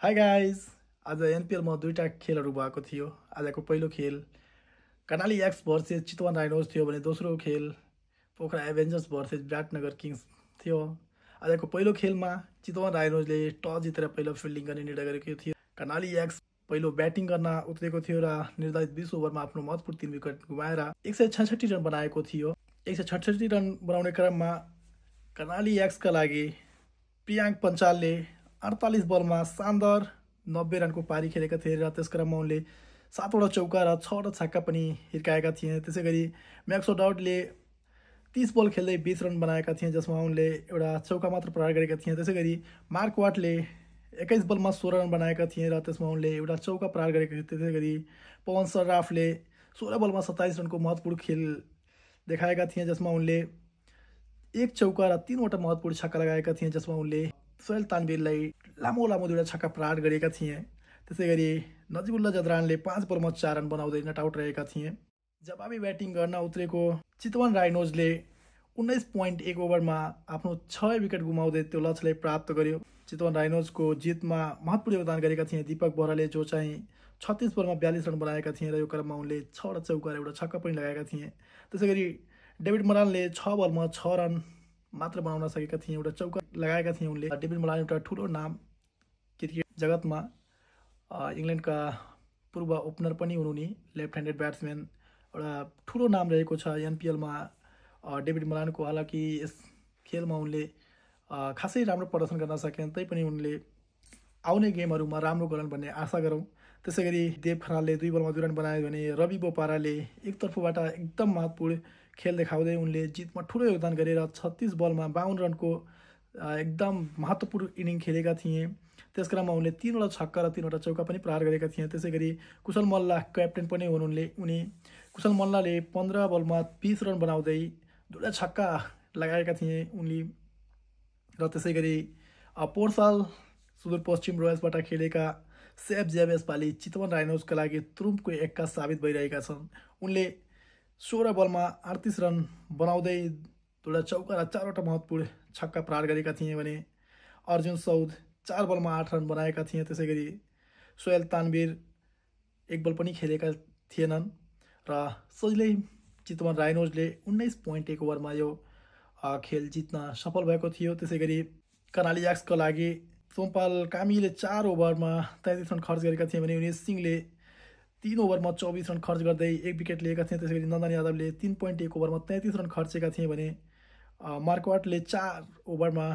Hi guys आज एनपिएलमा दुईवटा खेलहरू भएको थियो। आजको पहिलो खेल Karnali X versus Chitwan Rhinos थियो भने दोस्रो खेल Pokhara Avengers versus Biratnagar Kings थियो। आजको पहिलो खेलमा चितवन राइनोजले टस जितेर पहिलो फिल्डिङ गर्ने निर्णय गरेको थियो। कर्णाली एक्स पहिलो ब्याटिङ गर्न उत्रेको थियो र निर्धारित 20 ओभरमा आफ्नो महत्त्वपूर्ण 3 विकेट गुमाएर 166 रन बनाएको थियो। 166 रन बनाउने क्रममा कर्णाली एक्सका लागि प्रियाङ्क पञ्चालले 48 बलमा शानदार 90 रनको पारी खेलेका थिए र त्यस क्रममा उनले 7वटा चौका र 6वटा छक्का पनि हिर्काएका थिए। त्यसै गरी म्याक्स डाउटले 30 बल खेल्दै 20 रन बनाएका थिए, जसमा उनले एउटा चौका मात्र प्रहार गरेका थिए। त्यसै गरी मार्क वाटले 21 बलमा 16 रन बनाएका थिए र त्यसमा उनले एउटा चौका प्रहार गरेका थिए। त्यसै गरी पवन सर्राफले 16 बलमा 27 रनको महत्त्वपूर्ण खेल देखाएका थिए, जसमा उनले एक चौका र 3वटा महत्त्वपूर्ण छक्का लगाएका थिए, जसमा उनले सोहेल तानवीरलाई लामो दुईवटा छक्का प्रहार गरेका थिए। त्यसै गरी नजिबुल्ला जदरानले 5 बलमा 4 रन बनाउँदै नट आउट रहेका थिए। जवाबी ब्याटिङ गर्न उत्रेको चितवन राइनोजले 19.1 ओभरमा आफ्नो 6 विकेट गुमाउँदै त्यो लक्ष्यलाई प्राप्त गर्यो। चितवन राइनोजको जितमा महत्त्वपूर्ण योगदान गरेका थिए दीपक बोहराले, जो चाहिँ 36 बलमा 42 रन बनाएका थिए र यो क्रममा उनले 6वटा चौका र एउटा छक्का पनि लगाएका थिए। त्यसै गरी डेभिड मलानले 6 बलमा 6 रन मात्र बनाउन सकेका थिए, एउटा चौका लगाएका थिए उनले। डेभिड मलान एउटा ठुलो नाम क्रिकेट जगतमा, इङ्ल्यान्डका पूर्व ओपनर पनि हुन् उनी, लेफ्ट ह्यान्डेड ब्याट्सम्यान, एउटा ठुलो नाम रहेको छ एनपिएलमा डेभिड मलानको। हालाकि यस खेलमा उनले खासै राम्रो प्रदर्शन गर्न सकेन, तैपनि उनले आउने गेमहरूमा राम्रो गरून् भन्ने आशा गरौँ। त्यसै गरी देव खनालले 2 बलमा 2 रन बनायो भने रवि बोपाराले एकतर्फबाट एकदम महत्त्वपूर्ण खेल देखाउँदै उनले जितमा ठुलो योगदान गरेर 36 बलमा 52 रनको एकदम महत्त्वपूर्ण इनिङ खेलेका थिए। त्यस क्रममा उनले 3वटा छक्का र 3वटा चौका पनि प्रहार गरेका थिए। त्यसै गरी कुशल मल्ल क्याप्टेन पनि हुन् उनी कुशल मल्लले 15 बलमा 20 रन बनाउँदै 2वटा छक्का लगाएका थिए उनले। र त्यसै गरी पोहोर सुदूरपश्चिम रोयल्सबाट खेलेका सेफ जेब यसपालि चितवन राइनोजका लागि तुरुम्पको एक्का साबित भइरहेका छन्। उनले 16 बलमा 38 रन बनाउँदै 2वटा चौका र 4वटा महत्त्वपूर्ण छक्का प्रहार गरेका थिए भने अर्जुन सौद 4 बलमा 8 रन बनाएका थिए। त्यसै गरी सोहेल तानवीर 1 बल पनि खेलेका थिएनन् र सजिलै चितवन राइनोजले 19.1 ओभरमा यो खेल जित्न सफल भएको थियो। त्यसै गरी कर्णाली एक्सका लागि सोमपाल कामीले 4 ओभरमा 33 रन खर्च गरेका थिए भने उनी सिंहले 3 ओभरमा 24 रन खर्च गर्दै 1 विकेट लिएका थिए। त्यसै गरी नन्दन यादवले 3.1 ओभरमा 33 रन खर्चेका थिए भने मार्कवाटले 4 ओभरमा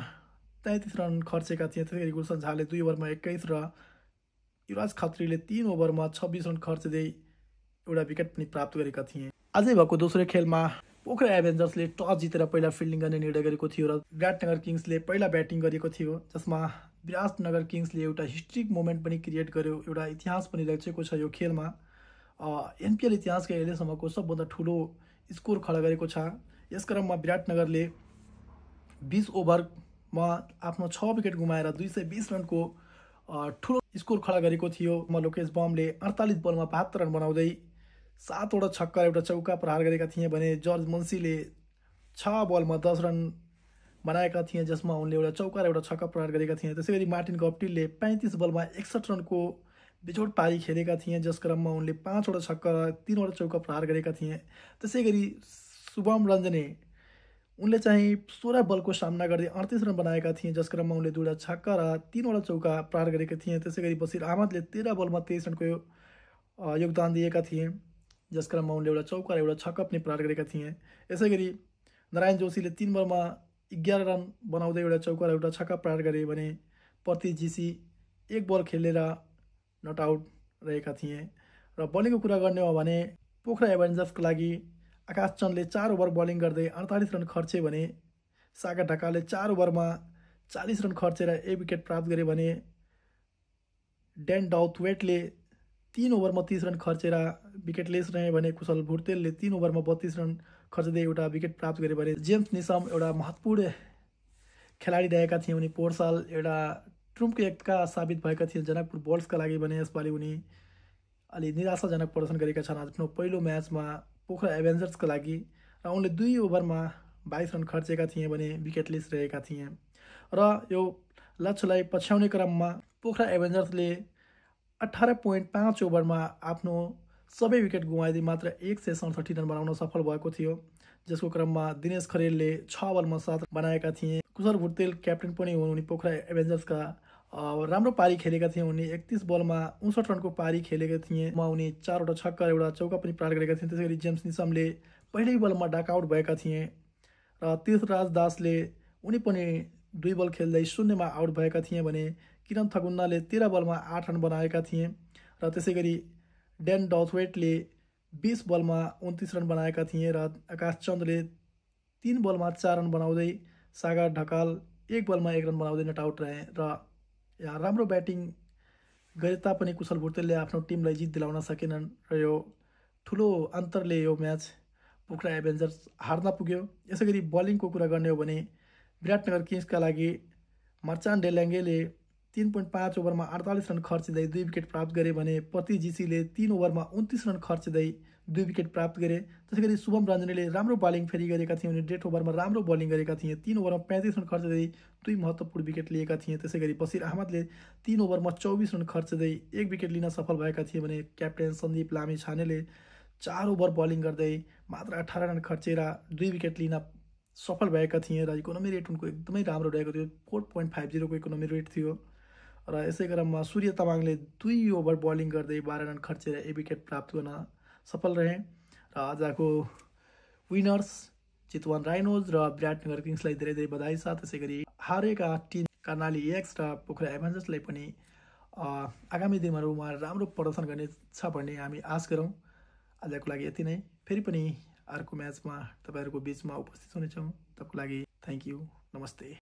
33 रन खर्चेका थिए। त्यसै गरी गुलसन झाले 2 ओभरमा 21 र युवराज खत्रीले 3 ओभरमा 26 रन खर्चदै एउटा विकेट पनि प्राप्त गरेका थिए। आजै भएको दोस्रो खेलमा पोखरा एभेन्जर्सले टस जितेर पहिला फिल्डिङ गर्ने निर्णय गरेको थियो र विराटनगर किङ्सले पहिला ब्याटिङ गरेको थियो, जसमा विराटनगर किङ्सले एउटा हिस्ट्रिक मोमेन्ट पनि क्रिएट गर्यो, एउटा इतिहास पनि रचेको छ यो खेलमा। एनपिएल इतिहासका अहिलेसम्मको सबभन्दा ठुलो स्कोर खडा गरेको छ। यस क्रममा विराटनगरले 20 ओभरमा आफ्नो 6 विकेट गुमाएर 220 रनको ठुलो स्कोर खडा गरेको थियो। लोकेश बमले 48 बलमा 72 रन बनाउँदै 7वटा छक्का र एउटा चौका प्रहार गरेका थिए भने जर्ज मुन्सीले 6 बलमा 10 रन बनाएका थिए, जसमा उनले एउटा चौका र एउटा छक्का प्रहार गरेका थिए। त्यसै गरी मार्टिन गप्टिलले 35 बलमा 61 रनको बिजोड पारी खेलेका थिए, जस क्रममा उनले 5वटा छक्का र 3वटा चौका प्रहार गरेका थिए। त्यसै गरी शुभम रञ्जने उनले चाहिँ 16 बलको सामना गर्दै 38 रन बनाएका थिए, जस क्रममा उनले 2वटा छक्का र 3वटा चौका प्रहार गरेका थिए। त्यसै गरी बसिर अहमदले 13 बलमा 23 रनको योगदान दिएका थिए, जस क्रममा उनले एउटा चौका र एउटा छक्का पनि प्रहार गरेका थिए। यसै गरी नारायण जोशीले 3 बलमा 11 रन बनाउँदै एउटा चौका र एउटा छक्का प्रहार गरे भने प्रति जीसी 1 बल खेलेर नट आउट रहेका थिए। र बलिङको कुरा गर्ने हो भने पोखरा एभेन्जर्सको लागि आकाश चन्दले 4 ओभर बलिङ गर्दै 48 रन खर्चे भने सागर ढकालले 4 ओभरमा 40 रन खर्चेर 1 विकेट प्राप्त गरे भने डेन डाउथवेटले 3 ओभरमा 30 रन खर्चेर विकेटलेस रहे भने कुशल भुर्तेलले 3 ओभरमा 32 रन खर्चदै एउटा विकेट प्राप्त गरे भने जेम्स निसम एउटा महत्त्वपूर्ण खेलाडी रहेका थिए। उनी पोहोर साल एउटा ट्रुम्पको एक्का साबित भएका थिए जनकपुर बोल्ट्सका लागि भने यसपालि उनी अलि निराशाजनक प्रदर्शन गरेका छन् आफ्नो पहिलो म्याचमा पोखरा एभेन्जर्सका लागि र उनले 2 ओभरमा 22 रन खर्चेका थिए भने विकेटलेस रहेका थिए र यो लक्ष्यलाई पछ्याउने क्रममा पोखरा एभेन्जर्सले 18.5 ओभरमा आफ्नो सबै विकेट गुमाइदिई मात्र 167 रन बनाउन सफल भएको थियो, जसको क्रममा दिनेश खरेलले 6 बलमा 7 रन बनाएका थिए। कुशल भुटेल क्याप्टेन पनि हुन्, उनी पोखरा एभेन्जर्सका राम्रो पारी खेलेका थिए। उनी 31 बलमा 59 रनको पारी खेलेका थिए। उनी 4 वटा छक्का र एउटा चौका पनि प्राप्त गरेका थिए। त्यसैगरी जेम्स निसमले पहिल्यै बलमा डकआउट भएका थिए र तीर्थराज दासले उनी पनि 2 बल खेल्दै 0 मा आउट भएका थिए भने किरण थगुन्नाले 13 बलमा 8 रन बनाएका थिए र त्यसैगरी डेन डाउथवेटले 20 बलमा 29 रन बनाएका थिए र आकाश चन्दले 3 बलमा 4 रन बनाउँदै सागर ढकाल 1 बलमा 1 रन बनाउँदै नट आउट रहे र यहाँ राम्रो ब्याटिङ गरे तापनि कुशल भुटेलले आफ्नो टिमलाई जित दिलाउन सकेनन् र यो ठुलो अन्तरले यो म्याच पोखरा एभेन्जर्स हार्न पुग्यो। यसैगरी बलिङको कुरा गर्ने हो भने विराटनगर किङ्सका लागि मर्चान डेल्याङ्गेले 3.5 ओभरमा 48 रन खर्चिँदै 2 विकेट प्राप्त गरे भने प्रति जीसीले 3 ओभरमा 29 रन खर्चिँदै 2 विकेट प्राप्त गरे। त्यसैगरी शुभम रञ्जनेले राम्रो बलिङ फेरि गरेका थिए। उनी 1.5 ओभरमा राम्रो बलिङ गरेका थिए। 3 ओभरमा 35 रन खर्चिँदै 2 महत्त्वपूर्ण विकेट लिएका थिए। त्यसैगरी बसिर अहमदले 3 ओभरमा 24 रन खर्चिँदै 1 विकेट लिन सफल भएका थिए भने क्याप्टेन सन्दीप लामी छानेले 4 ओभर बलिङ गर्दै मात्र 18 रन खर्चेर 2 विकेट लिन सफल भएका थिए र इकोनोमी रेट उनको एकदमै राम्रो रहेको थियो। 4.50 को इकोनोमी रेट थियो र यसै क्रममा सूर्य तामाङले 2 ओभर बलिङ गर्दै 12 रन खर्चेर 1 विकेट प्राप्त गर्न सफल रहे र आजको विनर्स चितवन राइनोज र विराटनगर किङ्सलाई धेरै धेरै बधाई छ। त्यसैगरी हारेका टिम कर्णाली एक्स र पोखरा एभेन्जर्सलाई पनि आगामी दिनहरूमा राम्रो प्रदर्शन गर्ने छ भन्ने हामी आश गरौँ। आजको लागि यति नै। फेरि पनि अर्को म्याचमा तपाईँहरूको बिचमा उपस्थित हुनेछौँ। तपाईँको लागि थ्याङ्क यू, नमस्ते।